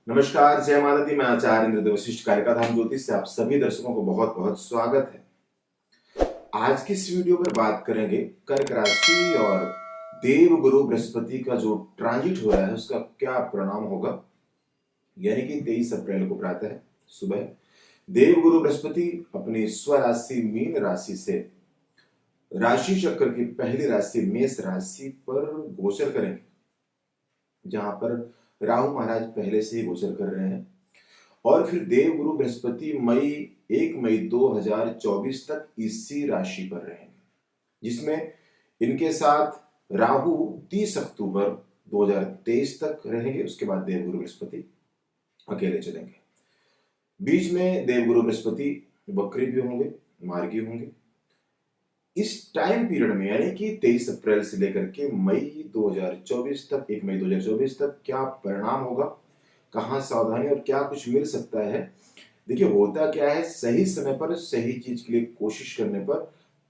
नमस्कार, जय माता दी। मैं आचार्य इंद्र वशिष्ठ कारिका धाम ज्योतिष से आप सभी दर्शकों को बहुत बहुत स्वागत है। आज की इस वीडियो में बात करेंगे कर्क राशि और देव गुरु बृहस्पति का जो ट्रांजिट हो रहा है उसका क्या परिणाम होगा। यानी कि 23 अप्रैल को प्रातः सुबह देव गुरु बृहस्पति अपनी स्वराशि मीन राशि से राशि चक्र की पहली राशि मेष राशि पर गोचर करेंगे, जहां पर राहु महाराज पहले से ही गोचर कर रहे हैं। और फिर देव गुरु बृहस्पति 1 मई 2024 तक इसी राशि पर रहेंगे, जिसमें इनके साथ राहु 30 अक्टूबर 2023 तक रहेंगे। उसके बाद देव गुरु बृहस्पति अकेले चलेंगे। बीच में देव गुरु बृहस्पति वक्री भी होंगे, मार्गी होंगे। इस टाइम पीरियड में यानी कि 23 अप्रैल से लेकर के मई 2024 तक 1 मई 2024 तक क्या परिणाम होगा, कहाँ सावधानी और क्या कुछ मिल सकता है। देखिए, होता क्या है, सही समय पर सही चीज के लिए कोशिश करने पर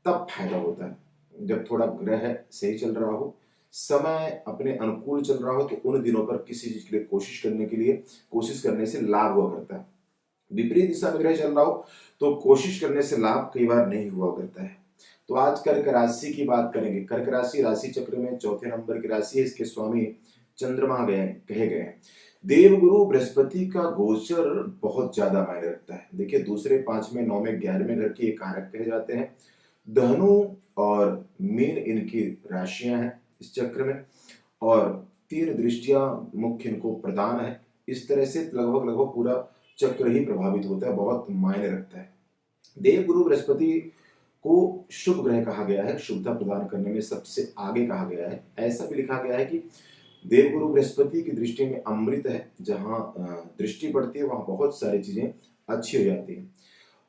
तब फायदा होता है। जब थोड़ा ग्रह सही चल रहा हो, समय अपने अनुकूल चल रहा हो, तो उन दिनों पर किसी चीज के लिए कोशिश करने से लाभ हुआ करता है। विपरीत दिशा में ग्रह चल रहा हो तो कोशिश करने से लाभ कई बार नहीं हुआ करता है। तो आज कर्क राशि की बात करेंगे। कर्क राशि राशि चक्र में चौथे नंबर की राशि है। इसके स्वामी चंद्रमा कहे गए हैं। देव गुरु बृहस्पति का गोचर बहुत ज्यादा मायने रखता है। देखिए, दूसरे, पांचवें, नौवें, 11वें घर के कारक कहे जाते हैं। धनु और मीन इनकी राशियां हैं इस चक्र में, और 3 दृष्टियां मुख्य इनको प्रदान है। इस तरह से लगभग पूरा चक्र ही प्रभावित होता है, बहुत मायने रखता है। देव गुरु बृहस्पति को शुभ ग्रह कहा गया है, शुभता प्रदान करने में सबसे आगे कहा गया है। ऐसा भी लिखा गया है कि देवगुरु बृहस्पति की दृष्टि में अमृत है, जहां दृष्टि पड़ती है वहां बहुत सारी चीजें अच्छी हो जाती हैं।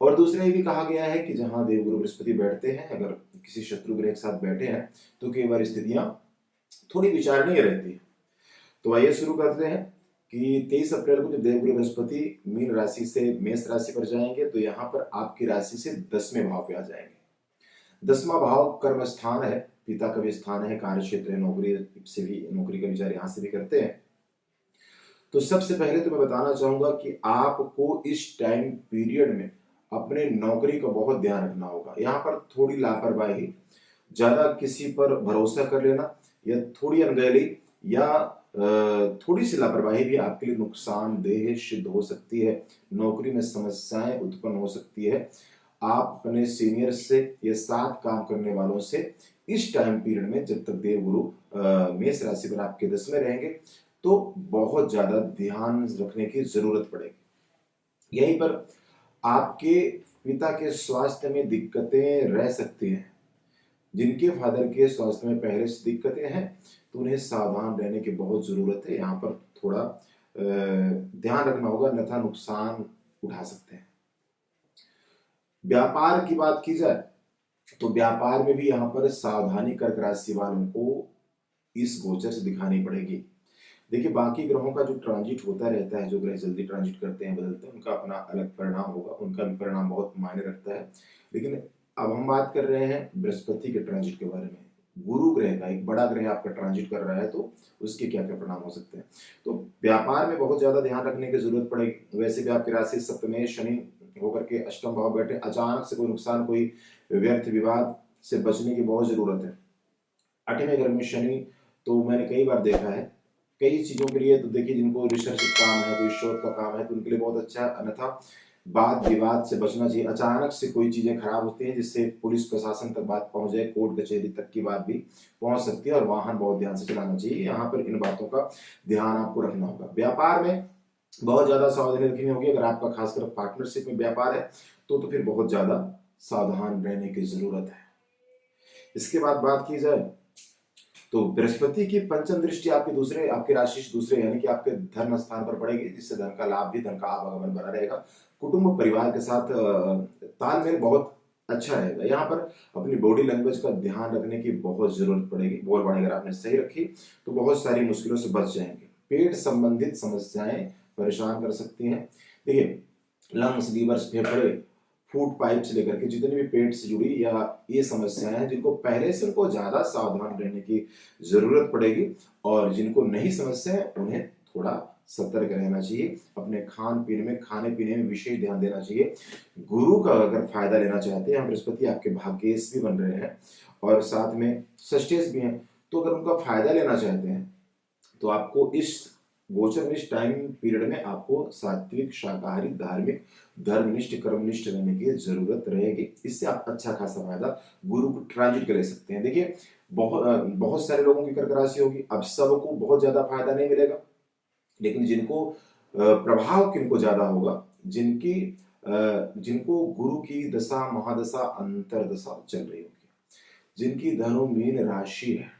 और दूसरा ये भी कहा गया है कि जहां देवगुरु बृहस्पति बैठते हैं, अगर किसी शत्रु ग्रह के साथ बैठे हैं तो कई बार स्थितियां थोड़ी विचारणीय रहती है। तो आइए शुरू करते हैं कि 23 अप्रैल को जब देवगुरु बृहस्पति मीन राशि से मेष राशि पर जाएंगे तो यहाँ पर आपकी राशि से 10वें भाव पे आ जाएंगे। 10वां भाव कर्म स्थान है, पिता का भी स्थान है, कार्य क्षेत्र है, नौकरी का विचार यहां से भी करते हैं। तो सबसे पहले तो मैं बताना चाहूंगा कि आपको इस टाइम पीरियड में अपने नौकरी का बहुत ध्यान रखना होगा। यहाँ पर थोड़ी लापरवाही, ज्यादा किसी पर भरोसा कर लेना, या थोड़ी अनगहली या थोड़ी सी लापरवाही भी आपके लिए नुकसानदेह सिद्ध हो सकती है। नौकरी में समस्याएं उत्पन्न हो सकती है। आप अपने सीनियर से या साथ काम करने वालों से इस टाइम पीरियड में, जब तक देवगुरु मेष राशि पर आपके 10वें रहेंगे, तो बहुत ज्यादा ध्यान रखने की जरूरत पड़ेगी। यहीं पर आपके पिता के स्वास्थ्य में दिक्कतें रह सकती हैं। जिनके फादर के स्वास्थ्य में पहले से दिक्कतें हैं तो उन्हें सावधान रहने की बहुत जरूरत है। यहाँ पर थोड़ा ध्यान रखना होगा, अन्यथा नुकसान उठा सकते हैं। व्यापार की बात की जाए तो व्यापार में भी यहाँ पर सावधानी कर्क राशि वालों को इस गोचर से दिखानी पड़ेगी। देखिए, बाकी ग्रहों का जो ट्रांजिट होता रहता है, जो ग्रह जल्दी ट्रांजिट करते हैं, बदलते हैं, उनका अपना अलग परिणाम होगा, उनका भी परिणाम बहुत मायने रखता है। लेकिन अब हम बात कर रहे हैं बृहस्पति के ट्रांजिट के बारे में। गुरु ग्रह का एक बड़ा ग्रह आपका ट्रांजिट कर रहा है, तो उसके क्या क्या परिणाम हो सकते हैं। तो व्यापार में बहुत ज्यादा ध्यान रखने की जरूरत पड़ेगी। वैसे भी आपकी राशि सप्तमें शनि होकर के अष्टम भाव बैठे, अचानक से कोई नुकसान, कोई व्यर्थ विवाद से बचने की बहुत जरूरत है। 8वें घर में शनि, तो मैंने कई बार देखा है कई चीजों के लिए। तो देखिए, जिनको रिसर्च काम है, कोई शोध का काम है, तो उनके लिए बहुत अच्छा है। अन्यथा वाद विवाद से बचना चाहिए। अचानक से कोई चीजें खराब होती हैं जिससे पुलिस प्रशासन तक बात पहुंच जाए, कोर्ट कचहरी तक की बात भी पहुंच सकती है, और वाहन बहुत ध्यान से चलाना चाहिए। यहाँ पर इन बातों का ध्यान आपको रखना होगा। व्यापार में बहुत ज्यादा सावधानी रखनी होगी। अगर आपका खासकर पार्टनरशिप में व्यापार है तो फिर बहुत ज्यादा सावधान रहने की जरूरत है। इसके बाद बात की जाए तो बृहस्पति की पंचम दृष्टि आपकी राशि से दूसरे यानी कि आपके धर्म स्थान पर पड़ेगी, जिससे धन का लाभ भी, धन का आवागमन बना रहेगा। कुटुंब परिवार के साथ तालमेल बहुत अच्छा रहेगा। यहाँ पर अपनी बॉडी लैंग्वेज का ध्यान रखने की बहुत जरूरत पड़ेगी। बोल बाणी अगर आपने सही रखी तो बहुत सारी मुश्किलों से बच जाएंगे। पेट संबंधित समस्याएं परेशान कर सकती हैं। देखिए, लंग्स, लीवर्स, फेफड़े, फूड पाइप से लेकर के जितनी भी पेट से जुड़ी या ये समस्याएं हैं, जिनको पहले से उनको ज्यादा सावधान रहने की जरूरत पड़ेगी, और जिनको नहीं समस्या है उन्हें थोड़ा सतर्क रहना चाहिए, अपने खान पीने में, खाने पीने में विशेष ध्यान देना चाहिए। गुरु का अगर फायदा लेना चाहते हैं, बृहस्पति आपके भाग्येश भी बन रहे हैं और साथ में षष्ठेश भी हैं, तो अगर उनका फायदा लेना चाहते हैं तो आपको इस गोचर में, इस टाइम पीरियड में आपको सात्विक, शाकाहारी, धार्मिक, धर्मनिष्ठ, कर्मनिष्ठ रहने की जरूरत रहेगी। इससे आप अच्छा खासा फायदा गुरु को ट्रांजिट कर ले सकते हैं। देखिए बहुत सारे लोगों की कर्क राशि होगी, अब सबको बहुत ज्यादा फायदा नहीं मिलेगा, लेकिन जिनको प्रभाव किनको ज्यादा होगा, जिनको गुरु की दशा, महादशा, अंतरदशा चल रही होगी, जिनकी धनु मीन राशि है,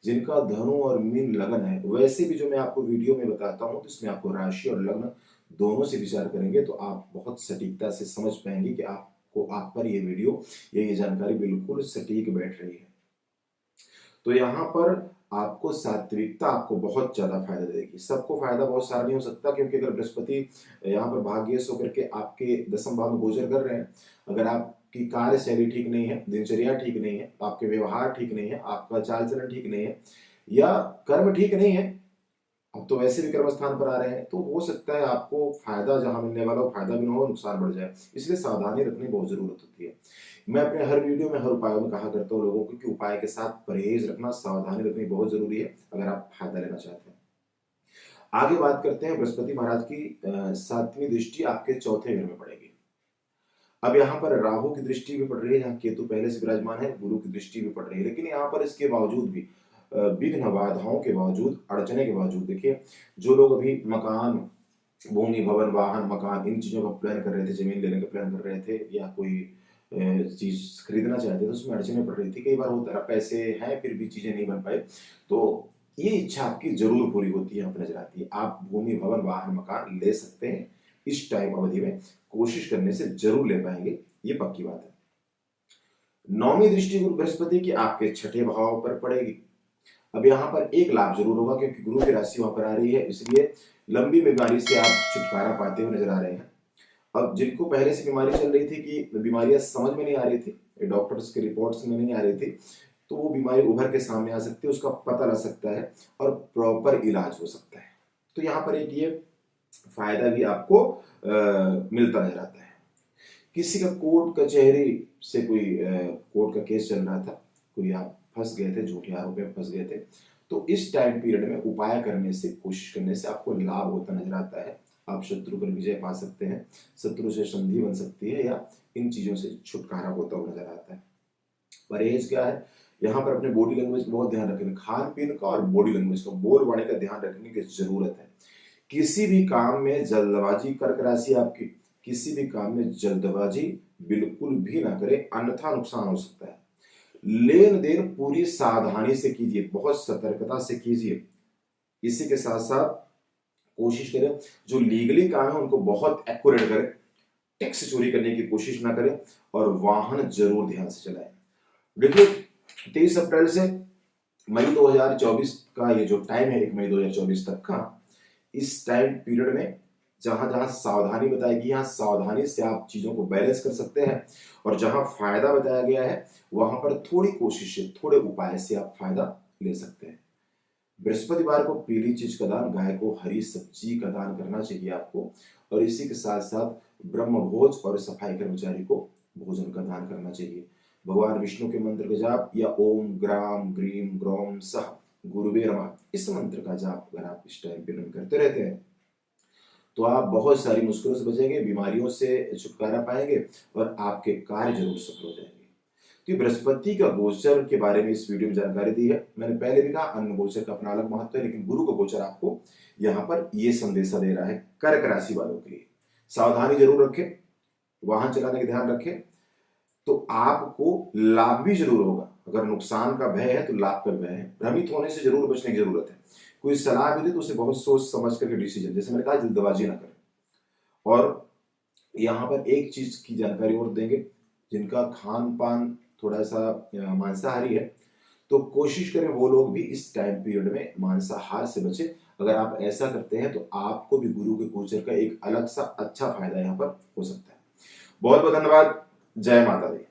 जिनका धनु और मीन लग्न है, वैसे भी जो मैं आपको वीडियो में बताता हूं तो इसमें आपको राशि और लग्न दोनों से विचार करेंगे तो आप बहुत सटीकता से समझ पाएंगे कि आपको, आप पर ये वीडियो, ये जानकारी बिल्कुल सटीक बैठ रही है। तो यहाँ पर आपको सात्विकता आपको बहुत ज्यादा फायदा देगी। सबको फायदा बहुत सारा नहीं हो सकता, क्योंकि अगर बृहस्पति यहाँ पर भाग्येश होकर के आपके दसम भाव में गोचर कर रहे हैं, अगर आपकी कार्यशैली ठीक नहीं है, दिनचर्या ठीक नहीं है, आपके व्यवहार ठीक नहीं है, आपका चाल चलन ठीक नहीं है, या कर्म ठीक नहीं है, अब तो वैसे भी कर्म स्थान पर आ रहे हैं, तो हो सकता है आपको फायदा जहां मिलने वाला हो फायदा भी ना हो, नुकसान बढ़ जाए। इसलिए सावधानी रखनी बहुत जरूरत होती है। मैं अपने हर वीडियो में, हर उपायों में कहा करता हूँ लोगों को कि उपाय के साथ परहेज रखना, सावधानी रखनी बहुत जरूरी है अगर आप फायदा लेना चाहते हैं। आगे बात करते हैं, बृहस्पति महाराज की 7वीं दृष्टि आपके चौथे घर में पड़ेगी। अब यहाँ पर राहु की दृष्टि भी पड़ रही है, यहाँ केतु पहले से विराजमान है, गुरु की दृष्टि भी पड़ रही है, लेकिन यहाँ पर इसके बावजूद भी, विघ्न बाधाओं के बावजूद, अड़चने के बावजूद, देखिए जो लोग अभी मकान, भूमि, भवन, वाहन, मकान, इन चीजों का प्लान कर रहे थे, जमीन लेने का प्लान कर रहे थे, या कोई चीज खरीदना चाहते थे, उसमें अड़चने पड़ रही थी। कई बार होता है पैसे हैं फिर भी चीजें नहीं बन पाए, तो ये इच्छा आपकी जरूर पूरी होती है, यहाँ पर नजर आती है। आप भूमि, भवन, वाहन, मकान ले सकते हैं इस टाइम अवधि में, कोशिश करने से जरूर ले पाएंगे, ये पक्की बात है। 9वीं दृष्टि गुरु बृहस्पति की आपके छठे भाव पर पड़ेगी। अब यहाँ पर एक लाभ जरूर होगा, क्योंकि गुरु की राशि वहां पर आ रही है, इसलिए लंबी बीमारी से आप छुटकारा पाते हुए नजर आ रहे हैं। अब जिनको पहले से बीमारी चल रही थी, कि बीमारियां समझ में नहीं आ रही थी, डॉक्टर्स के रिपोर्ट्स में नहीं आ रही थी, तो वो बीमारी उभर के सामने आ सकती है, उसका पता लग सकता है और प्रॉपर इलाज हो सकता है। तो यहाँ पर एक ये फायदा भी आपको मिलता नजर आता है। किसी का कोर्ट कचहरी से कोई कोर्ट का केस चल रहा था, कोई आप फंस गए थे, झूठे आरोप में फंस गए थे, तो इस टाइम पीरियड में उपाय करने से, कोशिश करने से आपको लाभ होता नजर आता है। आप शत्रु पर विजय पा सकते हैं, शत्रु से संधि बन सकती है, या इन चीजों से छुटकारा होता हुआ नजर आता है। परहेज क्या है, यहाँ पर अपने बॉडी लैंग्वेज का बहुत ध्यान रखें, खान पीन का और बॉडी लैंग्वेज का, बोल बाणी का ध्यान रखने की जरूरत है। किसी भी काम में जल्दबाजी, कर्क राशि आपकी, किसी भी काम में जल्दबाजी बिल्कुल भी ना करें, अन्यथा नुकसान हो सकता है। लेन देन पूरी सावधानी से कीजिए, बहुत सतर्कता से कीजिए। इसी के साथ साथ कोशिश करें जो लीगली काम है उनको बहुत एक्यूरेट करें, टैक्स चोरी करने की कोशिश ना करें, और वाहन जरूर ध्यान से चलाएं। देखिए 23 अप्रैल से मई 2024 का ये जो टाइम है, 1 मई 2024 तक का, इस टाइम पीरियड में जहां जहां सावधानी बताएगी, यहाँ सावधानी से आप चीजों को बैलेंस कर सकते हैं, और जहां फायदा बताया गया है वहां पर थोड़ी कोशिश, थोड़े उपाय से आप फायदा ले सकते हैं। बृहस्पतिवार को पीली चीज का दान, गाय को हरी सब्जी का दान करना चाहिए आपको, और इसी के साथ साथ ब्रह्मभोज और सफाई कर्मचारी को भोजन का दान करना चाहिए। भगवान विष्णु के मंत्र का जाप, या ओम ग्राम ग्रीम ग्रोम सह गुरुवे नमः, इस मंत्र का जाप अगर आप इस टाइम पीरियड में करते रहते हैं तो आप बहुत सारी मुश्किलों से बचेंगे, बीमारियों से छुटकारा पाएंगे, और आपके कार्य जरूर सफल हो जाएंगे। तो बृहस्पति का गोचर के बारे में इस वीडियो में जानकारी दी है। मैंने पहले भी कहा अन्य गोचर का अपना अलग महत्व है, लेकिन गुरु का गोचर आपको यहाँ पर ये संदेशा दे रहा है कर्क राशि वालों के लिए। सावधानी जरूर रखें, वाहन चलाने का ध्यान रखें, तो आपको लाभ भी जरूर होगा। अगर नुकसान का भय है तो लाभ का भय है। भ्रमित होने से जरूर बचने की जरूरत है। कोई सलाह भी दे तो उसे बहुत सोच समझ करके डिसीजन, जैसे मैंने कहा जल्दबाजी ना करें। और यहाँ पर एक चीज की जानकारी और देंगे, जिनका खान पान थोड़ा सा मांसाहारी है, तो कोशिश करें वो लोग भी इस टाइम पीरियड में मांसाहार से बचे। अगर आप ऐसा करते हैं तो आपको भी गुरु के गोचर का एक अलग सा अच्छा फायदा यहाँ पर हो सकता है। बहुत बहुत धन्यवाद। जय माता दी।